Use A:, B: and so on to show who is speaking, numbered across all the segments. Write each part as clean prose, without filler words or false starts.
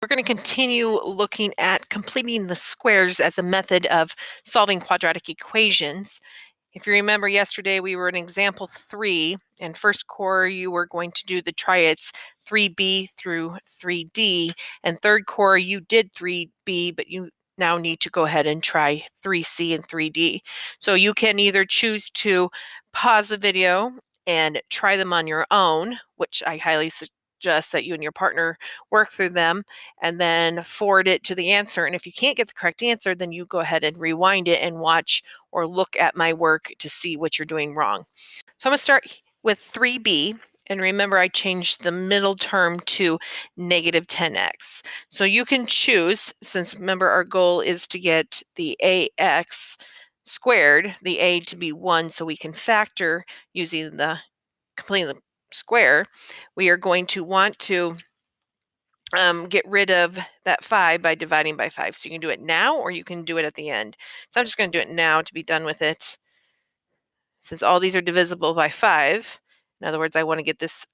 A: We're going to continue looking at completing the squares as a method of solving quadratic equations. If you remember yesterday, we were in example 3, and first core you were going to do the triads 3b through 3d, and third core you did 3b, but you now need to go ahead and try 3c and 3d. So you can either choose to pause the video and try them on your own, which I highly suggest that you and your partner work through them, and then forward it to the answer. And if you can't get the correct answer, then you go ahead and rewind it and watch or look at my work to see what you're doing wrong. So I'm going to start with 3b. And remember, I changed the middle term to negative 10x. So you can choose, since remember our goal is to get the ax squared, the a to be 1, so we can factor using the completing the square. We are going to want to get rid of that 5 by dividing by 5. So you can do it now or you can do it at the end. So I'm just going to do it now to be done with it. Since all these are divisible by 5, in other words, I want to get this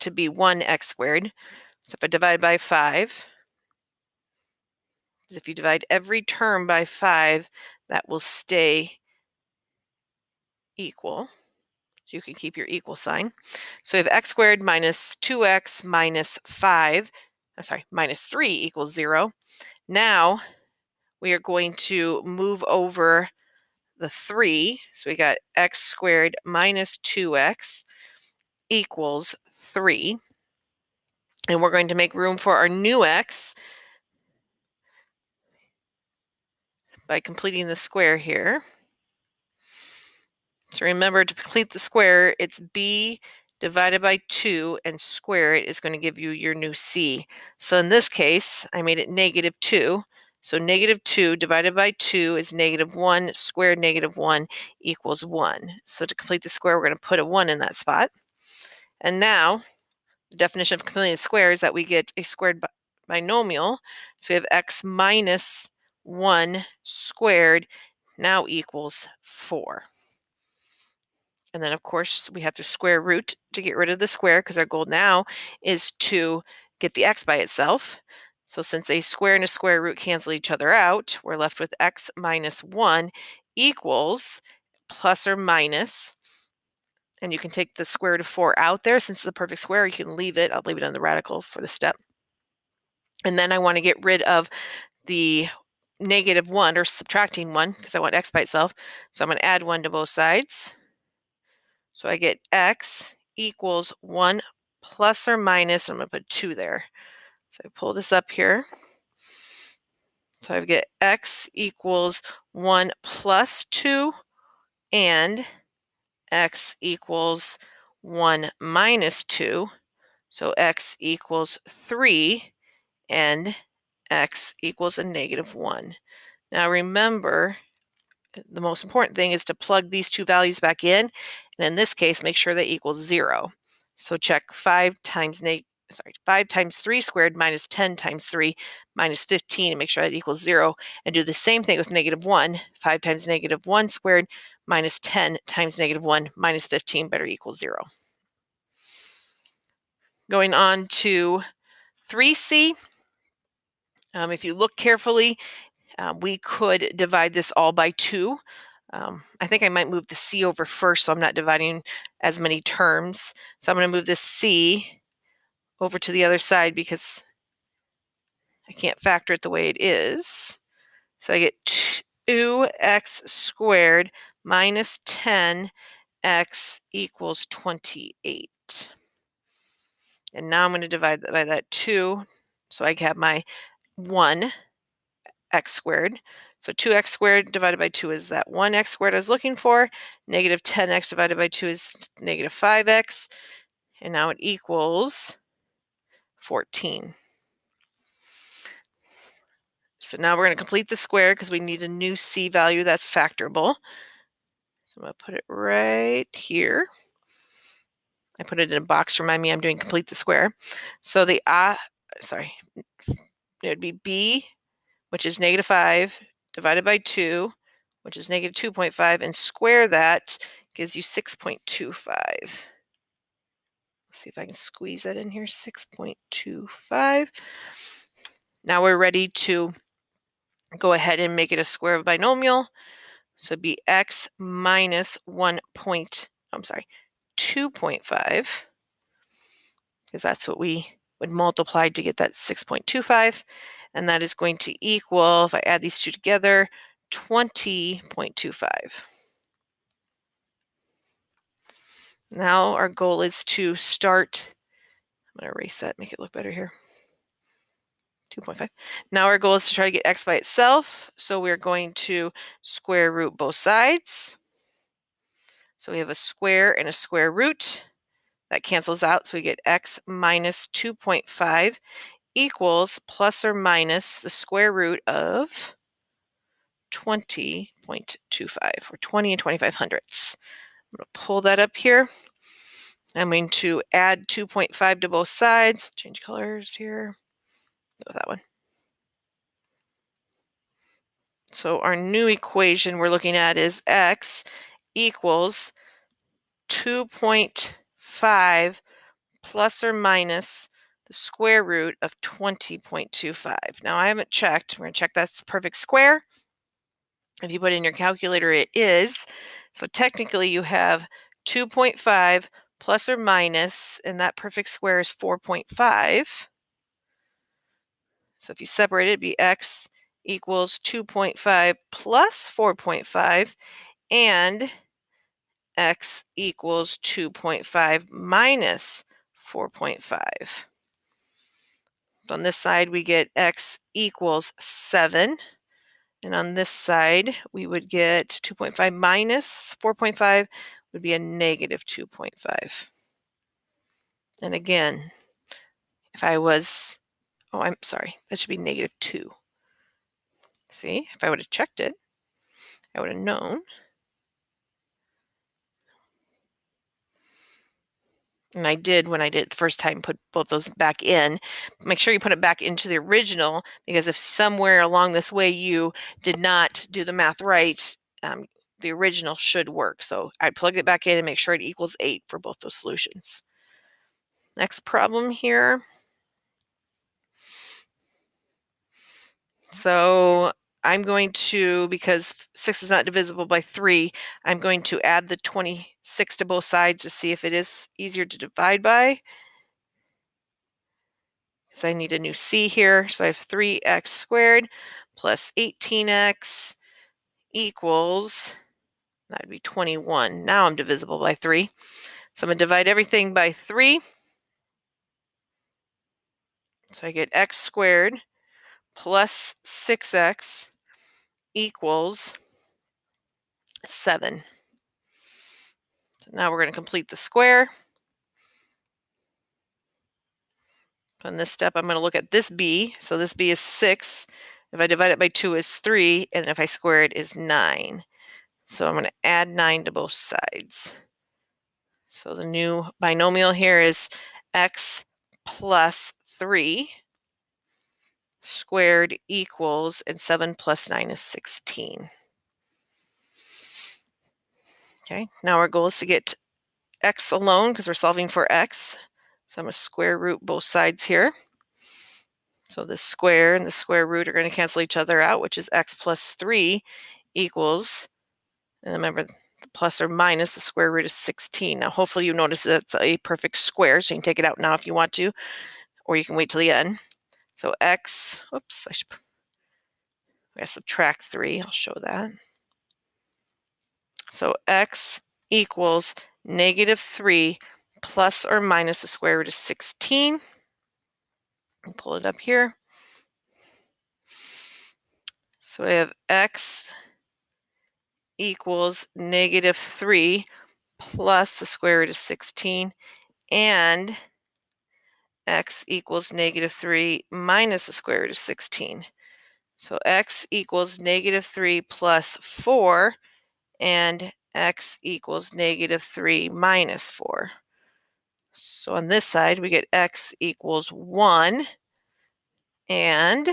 A: to be 1x squared. So if I divide by 5, if you divide every term by 5, that will stay equal. So you can keep your equal sign. So we have x squared minus 2x minus 3 equals 0. Now we are going to move over the 3. So we got x squared minus 2x equals 3. And we're going to make room for our new x by completing the square here. So remember, to complete the square, it's b divided by 2 and square it is going to give you your new c. So in this case, I made it negative 2. So negative 2 divided by 2 is negative 1 squared negative 1 equals 1. So to complete the square, we're going to put a 1 in that spot. And now, the definition of completing the square is that we get a squared binomial. So we have x minus 1 squared now equals 4. And then, of course, we have to square root to get rid of the square because our goal now is to get the x by itself. So since a square and a square root cancel each other out, we're left with x minus 1 equals plus or minus, and you can take the square root of 4 out there. Since it's the perfect square, you can leave it. I'll leave it on the radical for the step. And then I want to get rid of the negative 1, or subtracting 1, because I want x by itself. So I'm going to add 1 to both sides. So I get x equals 1 plus or minus, I'm going to put 2 there. So I pull this up here. So I get x equals 1 plus 2 and x equals 1 minus 2. So x equals 3 and x equals a negative 1. Now remember, the most important thing is to plug these two values back in, and in this case, make sure they equal 0. So check 5 times 3 squared minus 10 times 3 minus 15, and make sure that equals 0. And do the same thing with negative 1. 5 times negative 1 squared minus 10 times negative 1 minus 15 better equal 0. Going on to 3c. If you look carefully, we could divide this all by 2. I think I might move the c over first so I'm not dividing as many terms. So I'm going to move this c over to the other side because I can't factor it the way it is. So I get 2x squared minus 10x equals 28. And now I'm going to divide by that 2. So I have my 1x squared. So 2x squared divided by 2 is that 1x squared I was looking for. Negative 10x divided by 2 is negative 5x. And now it equals 14. So now we're going to complete the square because we need a new c value that's factorable. So I'm going to put it right here. I put it in a box to remind me I'm doing complete the square. So the it would be b, which is negative 5, divided by 2, which is negative 2.5, and square that gives you 6.25. Let's see if I can squeeze that in here, 6.25. Now we're ready to go ahead and make it a square of binomial. So it'd be x minus 2.5, because that's what we would multiply to get that 6.25. And that is going to equal, if I add these two together, 20.25. Now our goal is to start, I'm going to erase that, make it look better here. 2.5. Now our goal is to try to get x by itself. So we're going to square root both sides. So we have a square and a square root. That cancels out, so we get x minus 2.5 equals plus or minus the square root of 20.25, or 20 and 25 hundredths. I'm going to pull that up here. I'm going to add 2.5 to both sides. Change colors here. Go with that one. So our new equation we're looking at is x equals 2.5 plus or minus the square root of 20.25. Now I haven't checked. We're going to check that's perfect square. If you put in your calculator, it is. So technically you have 2.5 plus or minus, and that perfect square is 4.5. So if you separate it, it'd be x equals 2.5 plus 4.5, and x equals 2.5 minus 4.5. On this side, we get x equals 7. And on this side, we would get 2.5 minus 4.5 would be a negative 2.5. And again, if I was, oh, I'm sorry, that should be negative 2. See, if I would have checked it, I would have known. And I did, when I did it the first time, put both those back in. Make sure you put it back into the original, because if somewhere along this way you did not do the math right, the original should work. So I plugged it back in and make sure it equals 8 for both those solutions. Next problem here. So I'm going to, because 6 is not divisible by 3, I'm going to add the 26 to both sides to see if it is easier to divide by. Because I need a new c here. So I have 3x squared plus 18x equals, that would be 21. Now I'm divisible by 3. So I'm going to divide everything by 3. So I get x squared plus 6x equals 7. So now we're going to complete the square. On this step, I'm going to look at this b. So this b is 6. If I divide it by 2 is 3. And if I square it is 9. So I'm going to add 9 to both sides. So the new binomial here is x plus 3 squared equals, and 7 plus 9 is 16. Okay, now our goal is to get x alone because we're solving for x. So I'm going to square root both sides here. So the square and the square root are going to cancel each other out, which is x plus 3 equals, and remember, plus or minus the square root is 16. Now hopefully you notice that it's a perfect square, so you can take it out now if you want to, or you can wait till the end. So x, oops, I gotta subtract 3, I'll show that. So x equals negative 3 plus or minus the square root of 16. I'll pull it up here. So we have x equals negative 3 plus the square root of 16, and x equals negative 3 minus the square root of 16. So x equals negative 3 plus 4, and x equals negative 3 minus 4. So on this side, we get x equals 1, and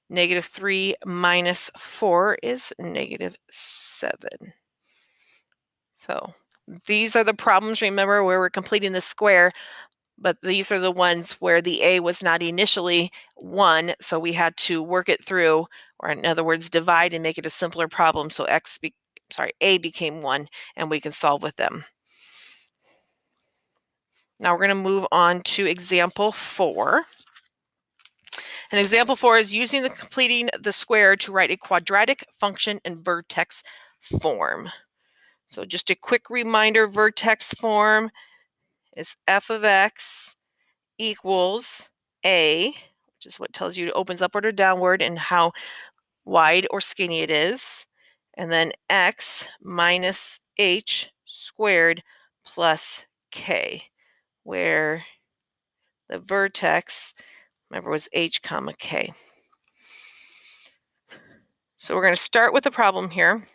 A: negative 3 minus 4 is negative 7. So these are the problems, remember, where we're completing the square but these are the ones where the a was not initially 1, so we had to work it through, or in other words, divide and make it a simpler problem, so a became 1, and we can solve with them. Now we're going to move on to example 4. And example 4 is using the completing the square to write a quadratic function in vertex form. So just a quick reminder, vertex form is f of x equals a, which is what tells you it opens upward or downward and how wide or skinny it is, and then x minus h squared plus k, where the vertex, remember, was h comma k. So we're going to start with the problem here.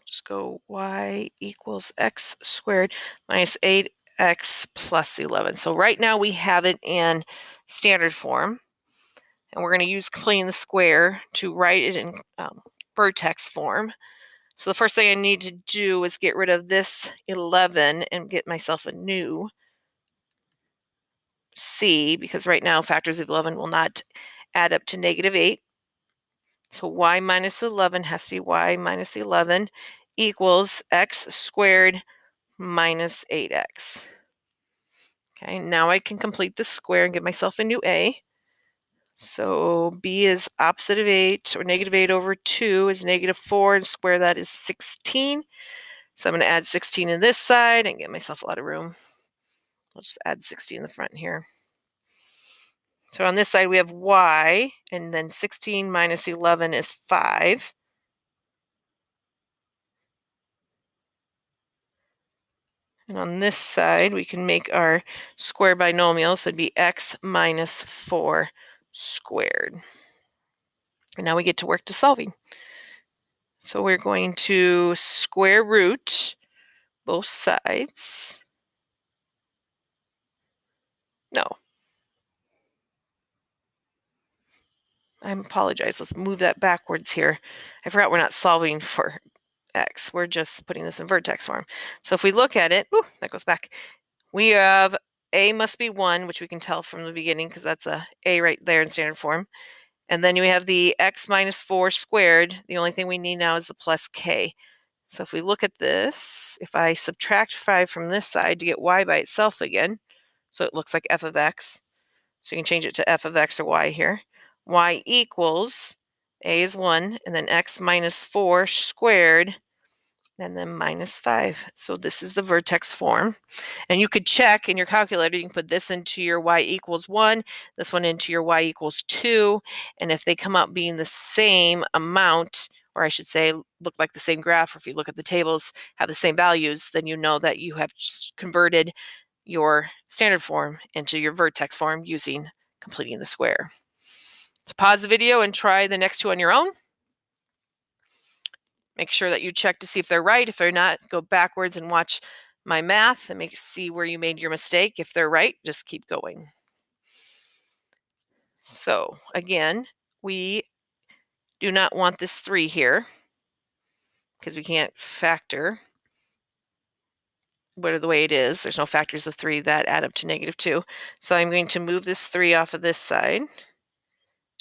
A: Just go y equals x squared minus 8x plus 11. So right now we have it in standard form, and we're going to use completing the square to write it in vertex form. So the first thing I need to do is get rid of this 11 and get myself a new c, because right now factors of 11 will not add up to negative 8. So y minus 11 has to be y minus 11 equals x squared minus 8x. Okay, now I can complete the square and give myself a new a. So b is opposite of 8, or negative 8 over 2 is negative 4, and square that is 16. So I'm going to add 16 in this side and get myself a lot of room. I'll just add 16 in the front here. So on this side we have y, and then 16 minus 11 is 5. And on this side, we can make our square binomial, so it'd be x minus 4 squared. And now we get to work to solving. So we're going to square root both sides. No. I apologize. Let's move that backwards here. I forgot we're not solving for x. We're just putting this in vertex form. So if we look at it, that goes back. We have a must be 1, which we can tell from the beginning because that's a right there in standard form. And then we have the x minus 4 squared. The only thing we need now is the plus k. So if we look at this, if I subtract 5 from this side to get y by itself again, so it looks like f of x. So you can change it to f of x or y here. Y equals, a is 1, and then x minus 4 squared, and then minus 5. So this is the vertex form. And you could check in your calculator, you can put this into your y equals 1, this one into your y equals 2, and if they come out being the same amount, or I should say look like the same graph, or if you look at the tables, have the same values, then you know that you have converted your standard form into your vertex form using completing the square. So pause the video and try the next two on your own. Make sure that you check to see if they're right. If they're not, go backwards and watch my math and see where you made your mistake. If they're right, just keep going. So again, we do not want this 3 here because we can't factor the way it is. There's no factors of 3 that add up to negative 2. So I'm going to move this 3 off of this side,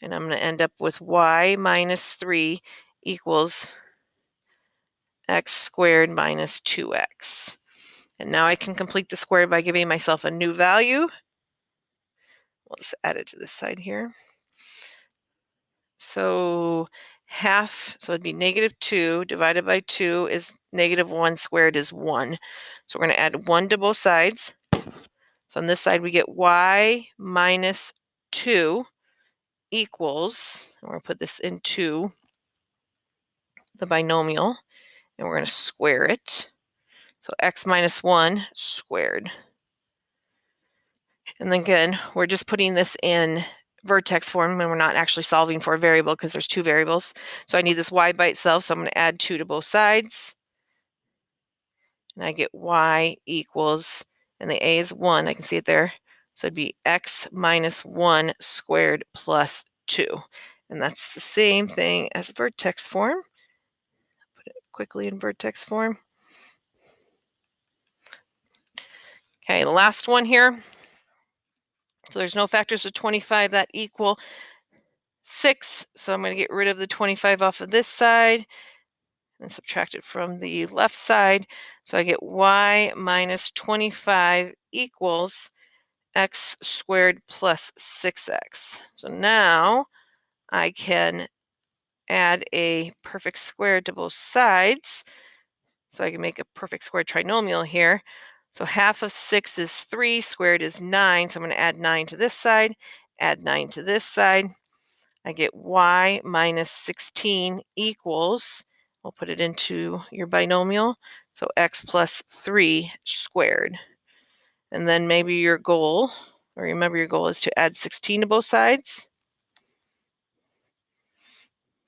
A: and I'm going to end up with y minus 3 equals x squared minus 2x. And now I can complete the square by giving myself a new value. We'll just add it to this side here. So so it'd be negative 2 divided by 2 is negative 1 squared is 1. So we're going to add 1 to both sides. So on this side we get y minus 2 equals, and we're going to put this into the binomial, and we're going to square it. So x minus 1 squared. And then again, we're just putting this in vertex form when we're not actually solving for a variable because there's 2 variables. So I need this y by itself, so I'm going to add 2 to both sides. And I get y equals, and the a is 1, I can see it there. So it'd be x minus 1 squared plus 2. And that's the same thing as vertex form. Put it quickly in vertex form. Okay, the last one here. So there's no factors of 25 that equal 6. So I'm going to get rid of the 25 off of this side and subtract it from the left side. So I get y minus 25 equals x squared plus 6x. So now I can add a perfect square to both sides. So I can make a perfect square trinomial here. So half of 6 is 3, squared is 9. So I'm going to add 9 to this side, add 9 to this side. I get y minus 16 equals, we'll put it into your binomial, so x plus 3 squared. And then maybe your goal, or remember your goal is to add 16 to both sides,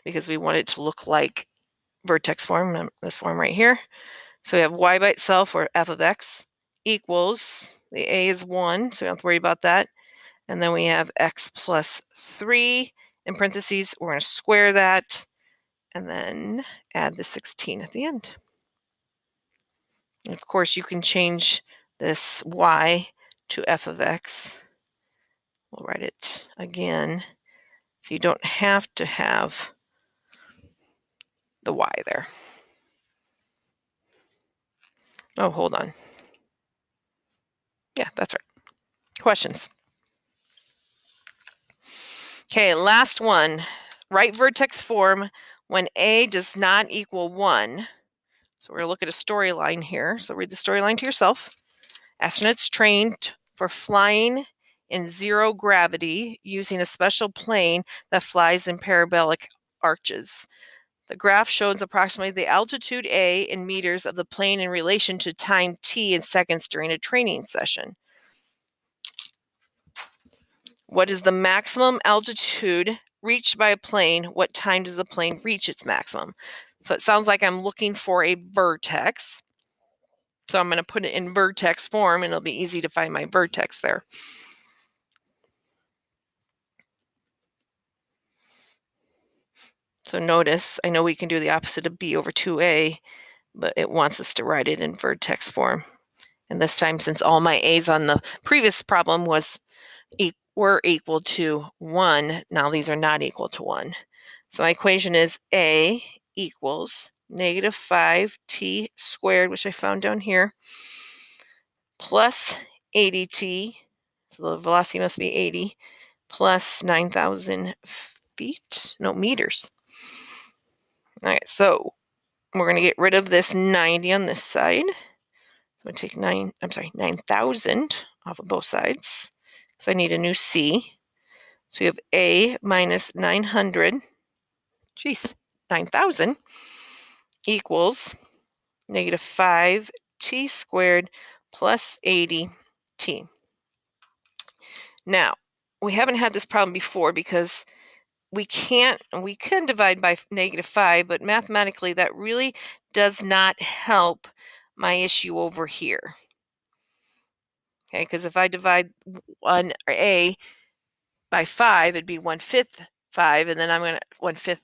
A: because we want it to look like vertex form, this form right here. So we have y by itself, or f of x, equals, the a is 1, so we don't have to worry about that. And then we have x plus 3 in parentheses. We're going to square that and then add the 16 at the end. And of course, you can change this y to f of x. We'll write it again, so you don't have to have the y there. Oh, hold on. Yeah, that's right. Questions? Okay, last one. Write vertex form when a does not equal 1. So we're going to look at a storyline here. So read the storyline to yourself. Astronauts trained for flying in zero gravity using a special plane that flies in parabolic arches. The graph shows approximately the altitude A in meters of the plane in relation to time t in seconds during a training session. What is the maximum altitude reached by a plane? What time does the plane reach its maximum? So it sounds like I'm looking for a vertex. So I'm going to put it in vertex form, and it'll be easy to find my vertex there. So notice, I know we can do the opposite of b over 2a, but it wants us to write it in vertex form. And this time, since all my a's on the previous problem were equal to 1, now these are not equal to 1. So my equation is a equals negative 5t squared, which I found down here, plus 80t, so the velocity must be 80, plus 9,000 meters. All right, so we're going to get rid of this 90 on this side. So I'm going to take 9,000 off of both sides, because I need a new c. So you have a minus 900, 9,000 equals negative 5t squared plus 80t. Now, we haven't had this problem before because we can divide by negative 5, but mathematically that really does not help my issue over here. Okay, because if I divide a by 5, it'd be 1/5 5, and then I'm going to 1/5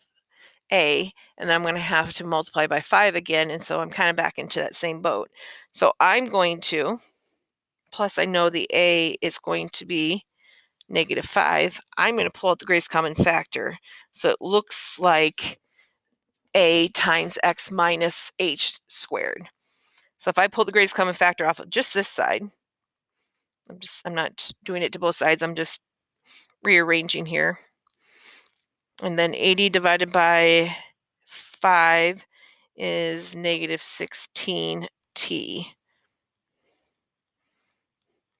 A: a, and then I'm going to have to multiply by 5 again, and so I'm kind of back into that same boat. So I'm going to, plus I know the a is going to be negative 5. I'm going to pull out the greatest common factor. So it looks like a times x minus h squared. So if I pull the greatest common factor off of just this side, I'm not doing it to both sides, I'm just rearranging here. And then 80 divided by 5 is negative 16t.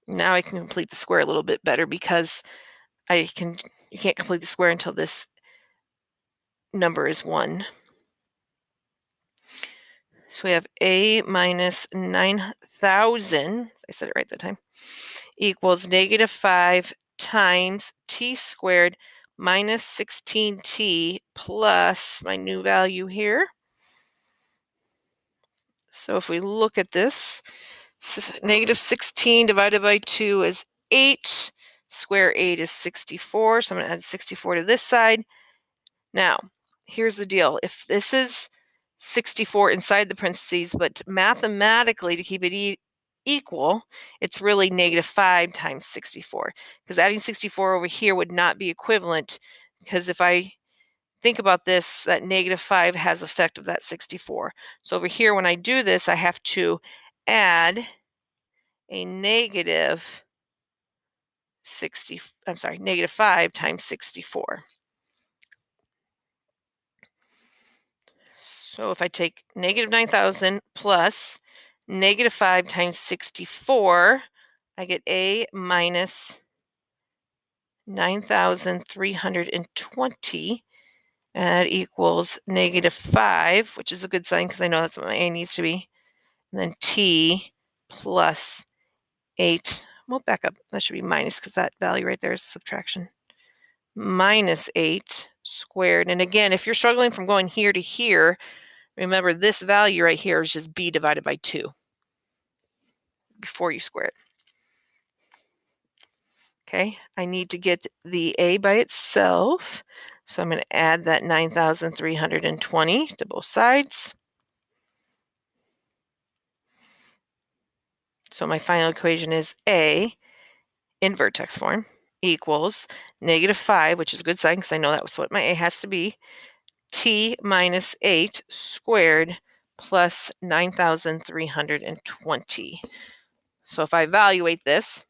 A: Now I can complete the square a little bit better, because you can't complete the square until this number is 1. So we have a minus 9,000, I said it right that time, equals negative 5 times t squared minus 16t plus my new value here. So if we look at this, negative 16 divided by 2 is 8. Square 8 is 64, so I'm going to add 64 to this side. Now, here's the deal. If this is 64 inside the parentheses, but mathematically, to keep it equal, it's really -5 times 64, because adding 64 over here would not be equivalent, because if I think about this, that -5 has effect of that 64. So over here, when I do this, I have to add a -5 times 64. So if I take -9,000 plus -5 times 64, I get A minus 9,320. And that equals -5, which is a good sign because I know that's what my A needs to be. And then T plus 8. We'll back up. That should be minus because that value right there is subtraction. Minus 8 squared. And again, if you're struggling from going here to here, remember this value right here is just B divided by 2 before you square it. Okay, I need to get the A by itself. So I'm going to add that 9,320 to both sides. So my final equation is A in vertex form equals -5, which is a good sign because I know that was what my A has to be, T minus 8 squared plus 9,320. So if I evaluate this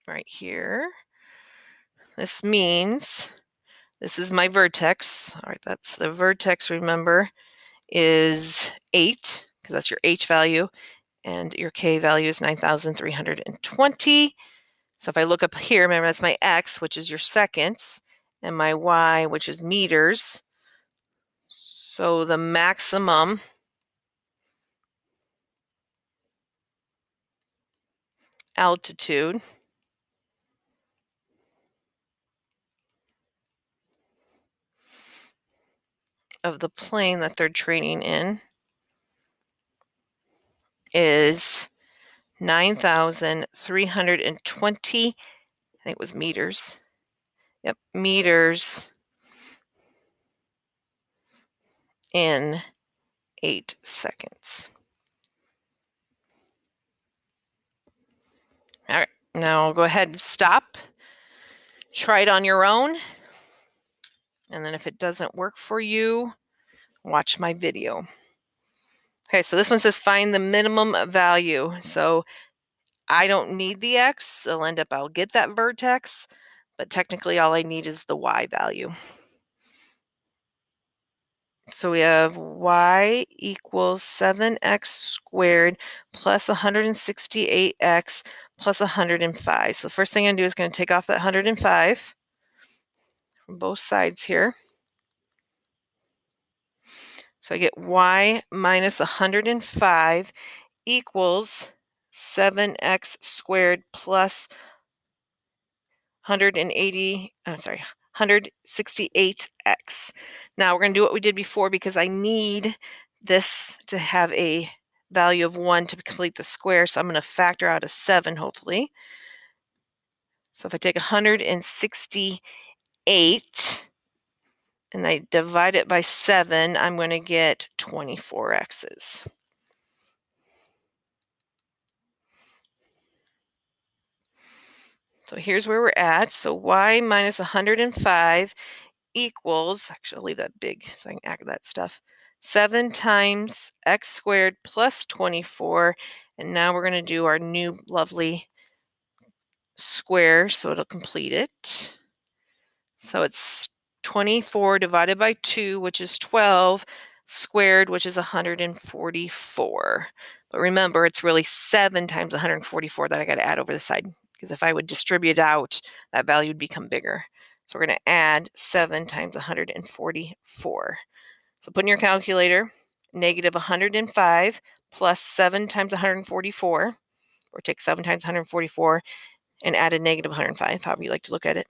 A: right here, this means this is my vertex. All right, that's the vertex, remember, is 8, because that's your H value, and your K value is 9,320. So if I look up here, remember that's my X, which is your seconds, and my Y, which is meters. So the maximum altitude of the plane that they're training in is 9,320, I think it was meters. Yep, meters in 8 seconds. All right, now go ahead and stop. Try it on your own. And then if it doesn't work for you, watch my video. Okay, so this one says find the minimum value. So I don't need the X. I'll get that vertex, but technically all I need is the Y value. So we have Y equals 7x squared plus 168x plus 105. So the first thing I'm going to do is going to take off that 105 from both sides here. So I get Y minus 105 equals 7x squared plus 168x. Now we're going to do what we did before because I need this to have a value of 1 to complete the square. So I'm going to factor out a 7, hopefully. So if I take 168 and I divide it by 7, I'm going to get 24 x's. So here's where we're at. So Y minus 105 equals, actually I'll leave that big so I can add that stuff, 7 times x squared plus 24. And now we're going to do our new lovely square so it'll complete it. So it's 24 divided by 2, which is 12, squared, which is 144. But remember, it's really 7 times 144 that I got to add over the side, because if I would distribute out, that value would become bigger. So we're going to add 7 times 144. So put in your calculator, -105 plus 7 times 144, or take 7 times 144 and add a -105, however you like to look at it.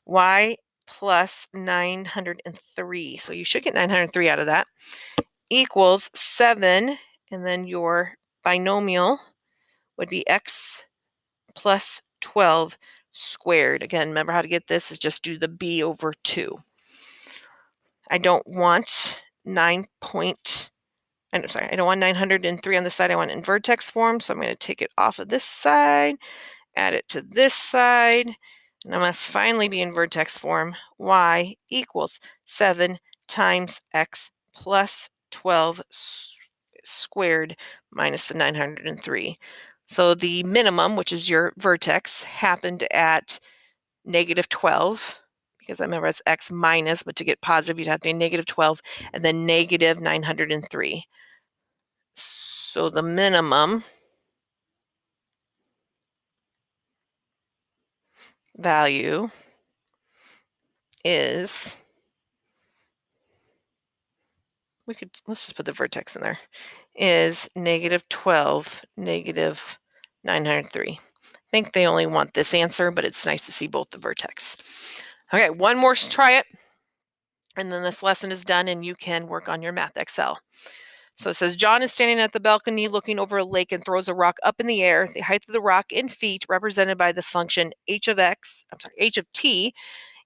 A: Y plus 903, so you should get 903 out of that, equals 7, and then your binomial would be x plus 12 squared. Again, remember how to get this is just do the b over 2. I don't want 9.3 I'm sorry, I don't want 903 on this side. I want it in vertex form. So I'm going to take it off of this side, add it to this side, and I'm going to finally be in vertex form. Y equals 7 times x plus 12 squared minus the 903. So the minimum, which is your vertex, happened at negative 12, because I remember it's x minus, but to get positive, you'd have to be negative 12, and then negative 903. So the minimum value is, let's just put the vertex in there, is negative 12, negative 903. I think they only want this answer, but it's nice to see both the vertex. Okay, one more try it, and then this lesson is done and you can work on your Math-Excel. So it says, John is standing at the balcony looking over a lake and throws a rock up in the air. The height of the rock in feet, represented by the function h of t,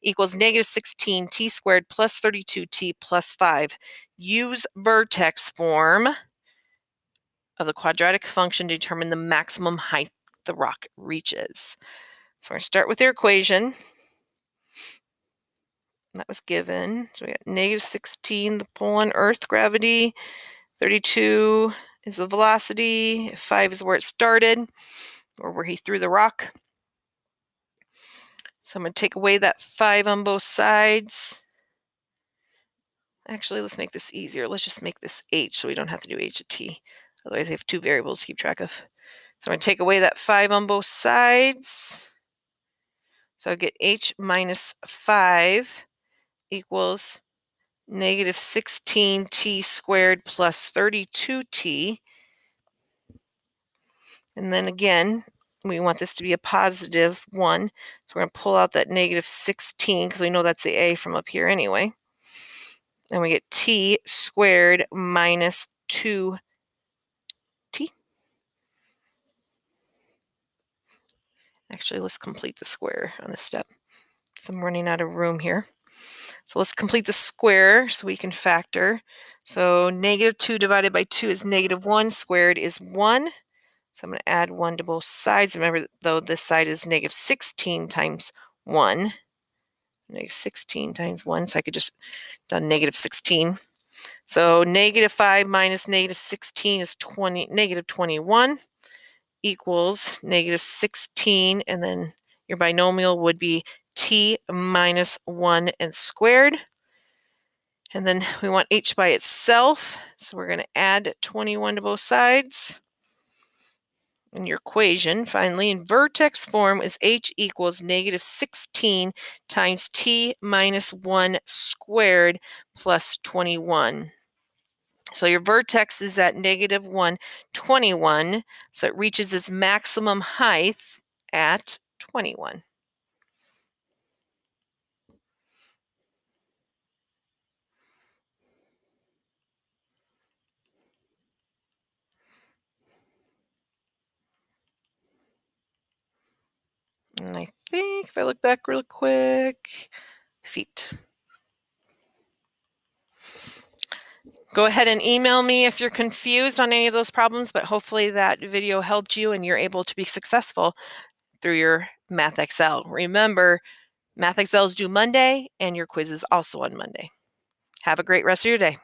A: equals negative 16 t squared plus 32t plus 5. Use vertex form of the quadratic function to determine the maximum height the rock reaches. So we're going to start with their equation. That was given. So we got negative 16, the pull on Earth gravity. 32 is the velocity. 5 is where it started, or where he threw the rock. So I'm going to take away that 5 on both sides. Actually, let's make this easier. Let's just make this h so we don't have to do h of t. Otherwise, I have 2 variables to keep track of. So I'm going to take away that 5 on both sides. So I get h minus 5 equals negative 16t squared plus 32t. And then again, we want this to be a positive 1. So we're going to pull out that negative 16 because we know that's the a from up here anyway. And we get t squared minus 2t. Actually, let's complete the square on this step. So I'm running out of room here. So let's complete the square so we can factor. So negative 2 divided by 2 is negative 1. Squared is 1. So I'm going to add 1 to both sides. Remember, though, this side is negative 16 times 1. Negative 16 times 1. So I could just done negative 16. So negative 5 minus negative 16 is negative 21 equals negative 16. And then your binomial would be t minus 1 and squared. And then we want h by itself. So we're going to add 21 to both sides. And your equation, finally, in vertex form is h equals negative 16 times t minus 1 squared plus 21. So your vertex is at negative 121, so it reaches its maximum height at 21. And I think if I look back real quick, feet. Go ahead and email me if you're confused on any of those problems, but hopefully that video helped you and you're able to be successful through your Math-Excel. Remember, Math-Excel is due Monday and your quiz is also on Monday. Have a great rest of your day.